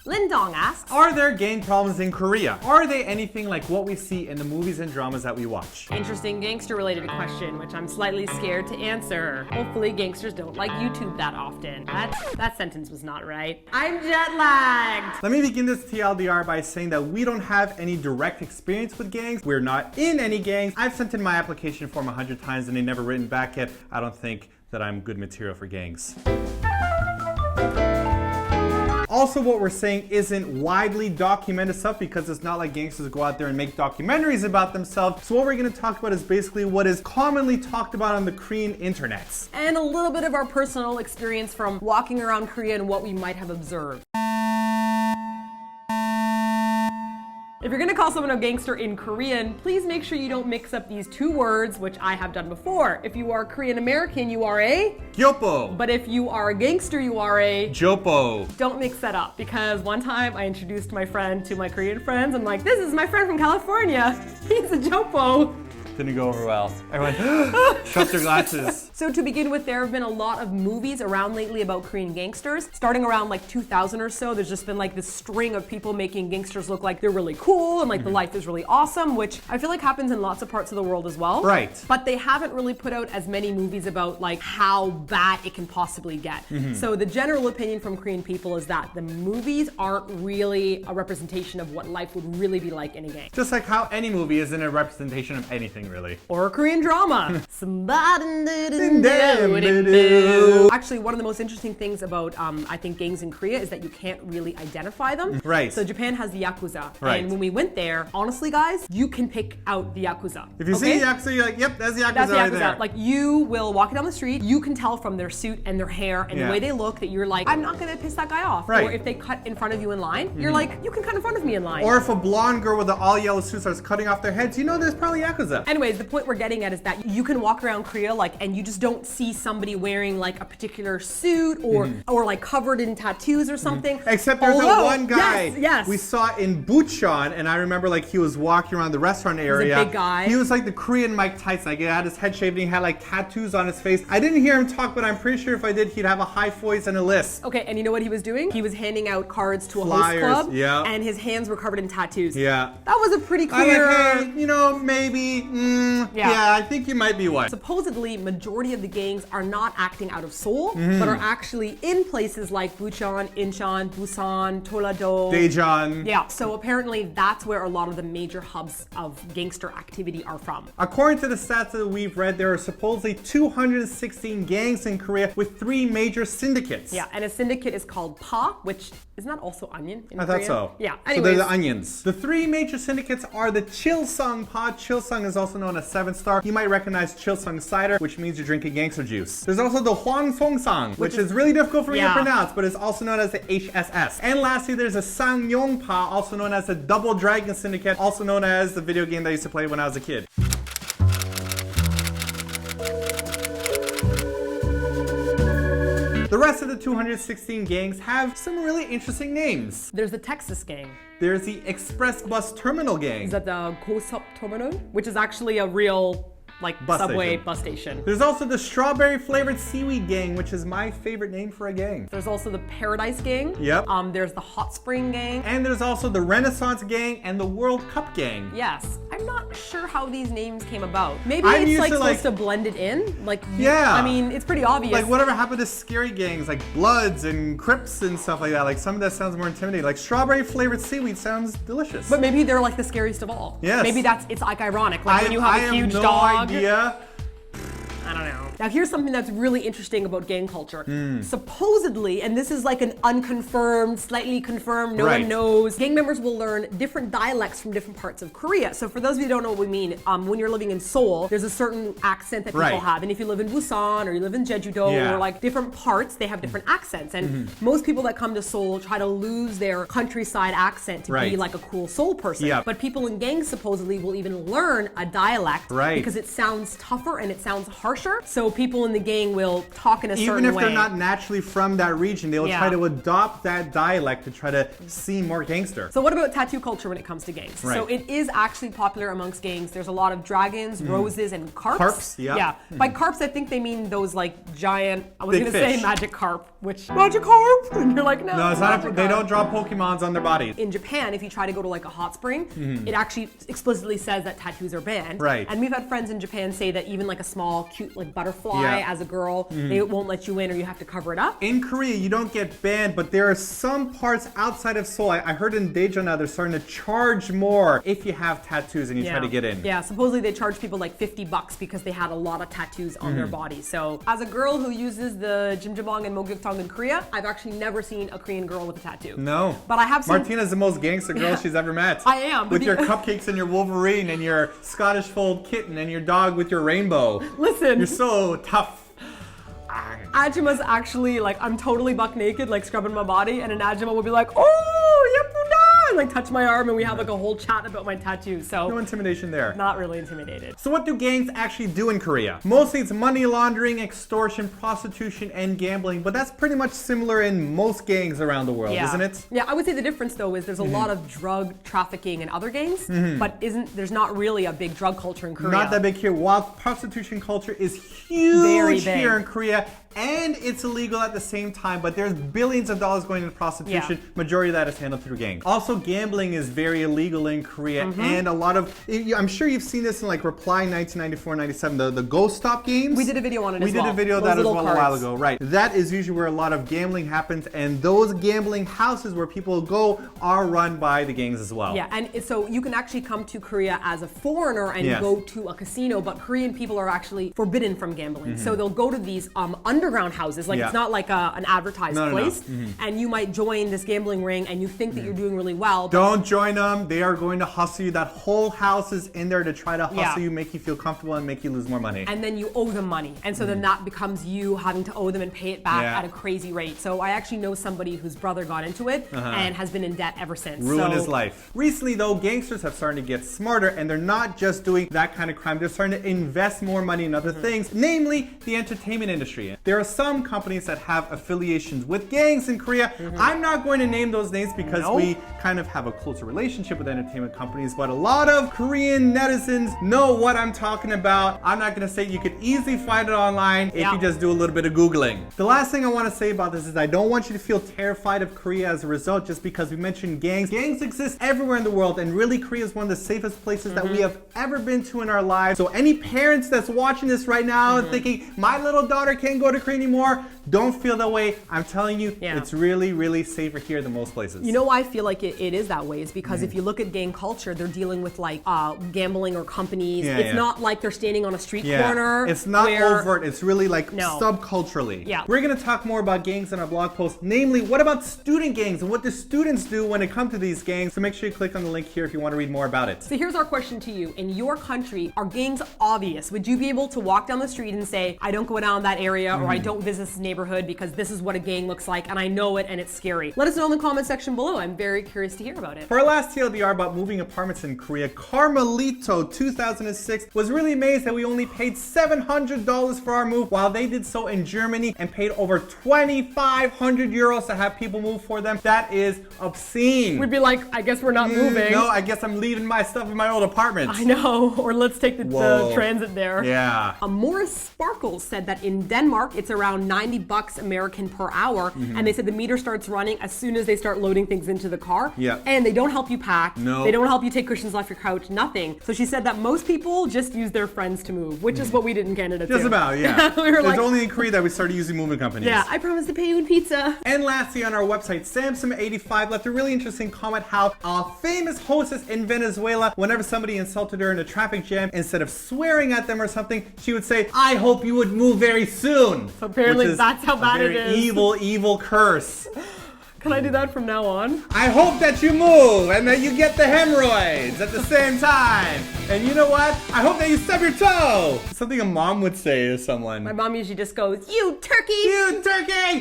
Lindong asks, are there gang problems in Korea? Are they anything like what we see in the movies and dramas that we watch? interesting gangster-related question, which I'm slightly scared to answer. Hopefully gangsters don't like YouTube that often. That sentence was not right. I'm jet-lagged. Let me begin this TLDR by saying that we don't have any direct experience with gangs. We're not in any gangs. I've sent in my application form 100 times and they never written back yet. I don't think that I'm good material for gangs. Also, what we're saying isn't widely documented stuff because it's not like gangsters go out there and make documentaries about themselves. So what we're going to talk about is basically what is commonly talked about on the Korean internets. And a little bit of our personal experience from walking around Korea and what we might have observed. If you're gonna call someone a gangster in Korean, please make sure you don't mix up these two words, which I have done before. If you are Korean American, you are a Gyopo. but if you are a gangster, you are a Jopo. Don't mix that up, because one time I introduced my friend to my Korean friends. I'm like, this is my friend from California. He's a Jopo. Didn't go over well. Everyone shut their glasses. So to begin with, there have been a lot of movies around lately about Korean gangsters. Starting around like 2000 or so, there's just been like this string of people making gangsters look like they're really cool and like the life is really awesome, which I feel like happens in lots of parts of the world as well. Right. But they haven't really put out as many movies about like how bad it can possibly get. So the general opinion from Korean people is that the movies aren't really a representation of what life would really be like in a gang. Just like how any movie isn't a representation of anything, really. Or a Korean drama. Actually, one of the most interesting things about, I think, gangs in Korea is that you can't really identify them. Right. So Japan has the Yakuza. Right. And when we went there, honestly, guys, you can pick out the Yakuza. If you see the Yakuza, you're like, yep, that's the Yakuza That's the right Yakuza. there. Like, you will walk down the street, you can tell from their suit and their hair and the way they look that you're like, I'm not gonna piss that guy off. Right. Or if they cut in front of you in line, you're like, you can cut in front of me in line. Or if a blonde girl with an all yellow suit starts cutting off their heads, you know there's probably Yakuza. Anyways, the point we're getting at is that you can walk around Korea and you just don't see somebody wearing like a particular suit or like covered in tattoos or something. Except there's that one guy yes. we saw in Bucheon, and I remember like he was walking around the restaurant area. He's a big guy. He was like the Korean Mike Tyson. Like he had his head shaved and he had like tattoos on his face. I didn't hear him talk, but I'm pretty sure if I did, he'd have a high voice and a lisp. Okay, and you know what he was doing? He was handing out cards to a Flyers, host club, yeah. and his hands were covered in tattoos. Yeah. That was a pretty I'm clear... like, hey, you know, maybe, yeah, I think you might be one. Supposedly, majority of the gangs are not acting out of Seoul, but are actually in places like Bucheon, Incheon, Busan, Toledo. Daejeon. Yeah, so apparently that's where a lot of the major hubs of gangster activity are from. According to the stats that we've read, there are supposedly 216 gangs in Korea with 3 major syndicates. Yeah, and a syndicate is called Pa, which is not also onion in I Korean. thought so. Yeah, So anyways. they're the onions. The 3 major syndicates are the Chilsung Pa. Chilsung is also known as 7-Star. You might recognize Chilsung cider, which means you're drinking gangster juice. There's also the Hwangsong, which is really difficult for me to pronounce, but it's also known as the HSS. And lastly, there's a Sangyong Pa, also known as the Double Dragon Syndicate, also known as the video game that I used to play when I was a kid. The rest of the 216 gangs have some really interesting names. There's the Texas gang. There's the Express Bus Terminal Gang. Is that the Gosop Terminal? Which is actually a real subway bus station. There's also the Strawberry Flavored Seaweed Gang, which is my favorite name for a gang. There's also the Paradise Gang. Yep. There's the Hot Spring Gang. And there's also the Renaissance Gang and the World Cup Gang. Yes. I'm not sure how these names came about. Maybe I'm it's used to, supposed to blend it in. Yeah. I mean, it's pretty obvious. Like whatever happened to scary gangs like Bloods and Crips and stuff like that. Like some of that sounds more intimidating. Like Strawberry Flavored Seaweed sounds delicious. But maybe they're like the scariest of all. Yes. Maybe it's like ironic. Like when you have a huge no dog. idea. I don't know. Now here's something that's really interesting about gang culture. Supposedly, and this is like an unconfirmed, slightly confirmed, no one knows, gang members will learn different dialects from different parts of Korea. So for those of you who don't know what we mean, when you're living in Seoul, there's a certain accent that people have. And if you live in Busan or you live in Jeju-do or like different parts, they have different accents. And most people that come to Seoul try to lose their countryside accent to be like a cool Seoul person. But people in gangs supposedly will even learn a dialect because it sounds tougher and it sounds harsher. So people in the gang will talk in a certain way. Even if they're not naturally from that region, they will try to adopt that dialect to try to seem more gangster. So what about tattoo culture when it comes to gangs? Right. So it is actually popular amongst gangs. There's a lot of dragons, roses, and carps. Carps, yeah. By carps, I think they mean those like giant, I was Big going to say fish. magic carp, which, magic carp? And you're like, no. No, it's not. They don't draw Pokemons on their bodies. In Japan, if you try to go to like a hot spring, it actually explicitly says that tattoos are banned. Right. And we've had friends in Japan say that even like a small, cute like butterfly as a girl, they won't let you in or you have to cover it up. In Korea, you don't get banned, but there are some parts outside of Seoul. I heard in Daejeon now they're starting to charge more if you have tattoos and you try to get in. Yeah, supposedly they charge people like $50 because they had a lot of tattoos on their body. So as a girl who uses the jjimjilbang and mogyuktong in Korea, I've actually never seen a Korean girl with a tattoo. No. But I have seen... Martina's the most gangster girl she's ever met. I am. With your cupcakes and your Wolverine and your Scottish Fold kitten and your dog with your rainbow. Listen. You're so tough. Ajuma's actually like, I'm totally buck naked, like scrubbing my body, and an Ajuma will be like, oh, yep, and like touch my arm, and we have like a whole chat about my tattoos. So no intimidation there. Not really intimidated. So what do gangs actually do in Korea? Mostly it's money laundering, extortion, prostitution, and gambling, but that's pretty much similar in most gangs around the world, isn't it? Yeah, I would say the difference though is there's a lot of drug trafficking in other gangs, but there's not really a big drug culture in Korea. Not that big here. While prostitution culture is huge here in Korea, and it's illegal at the same time, but there's billions of dollars going into prostitution. Majority of that is handled through gangs. Also, gambling is very illegal in Korea, and a lot of, I'm sure you've seen this in like Reply 1994-97, the Ghost Stop games. We did a video on it We as did well. a video of that as well a while ago, right. That is usually where a lot of gambling happens, and those gambling houses where people go are run by the gangs as well. Yeah, and so you can actually come to Korea as a foreigner and go to a casino, but Korean people are actually forbidden from gambling. So they'll go to these underground houses, like it's not like an advertised place, and you might join this gambling ring and you think that you're doing really well. Don't join them. They are going to hustle you. That whole house is in there to try to hustle you, make you feel comfortable, and make you lose more money. And then you owe them money. And so then that becomes you having to owe them and pay it back at a crazy rate. So I actually know somebody whose brother got into it and has been in debt ever since. Ruined his life. Recently though, gangsters have started to get smarter, and they're not just doing that kind of crime. They're starting to invest more money in other things, namely the entertainment industry. There are some companies that have affiliations with gangs in Korea. I'm not going to name those names because we kind of have a closer relationship with entertainment companies, but a lot of Korean netizens know what I'm talking about. I'm not going to say you could easily find it online if you just do a little bit of Googling. The last thing I want to say about this is I don't want you to feel terrified of Korea as a result just because we mentioned gangs. Gangs exist everywhere in the world, and really Korea is one of the safest places that we have ever been to in our lives. So any parents that's watching this right now and thinking, my little daughter can't go to Korea anymore, don't feel that way. I'm telling you, it's really, really safer here than most places. You know why I feel like it is that way is because if you look at gang culture, they're dealing with like gambling or companies. It's not like they're standing on a street corner. It's not overt. It's really like subculturally. We're going to talk more about gangs in our blog post. Namely, what about student gangs and what do students do when it comes to these gangs? So make sure you click on the link here if you want to read more about it. So here's our question to you. In your country, are gangs obvious? Would you be able to walk down the street and say, I don't go down that area or I don't visit this neighborhood because this is what a gang looks like and I know it and it's scary? Let us know in the comment section below. I'm very curious to hear about it. For our last TLDR about moving apartments in Korea, Carmelito 2006 was really amazed that we only paid $700 for our move, while they did so in Germany and paid over 2,500 euros to have people move for them. That is obscene. We'd be like, I guess we're not moving. No, I guess I'm leaving my stuff in my old apartment. I know, or let's take the transit there. Yeah. Morris Sparkles said that in Denmark, it's around $90 American per hour, and they said the meter starts running as soon as they start loading things into the car. And they don't help you pack. They don't help you take cushions off your couch, nothing. So she said that most people just use their friends to move, which is what we did in Canada too. Just about, yeah. We were it's like, only in Korea that we started using moving companies. Yeah, I promise to pay you in pizza. And lastly, on our website, Samsung85 left a really interesting comment how a famous hostess in Venezuela, whenever somebody insulted her in a traffic jam, instead of swearing at them or something, she would say, I hope you would move very soon. So apparently that's how bad it is. Evil, evil curse. Can I do that from now on? I hope that you move and that you get the hemorrhoids at the same time. And you know what? I hope that you stub your toe. Something a mom would say to someone. My mom usually just goes, you turkey! You turkey!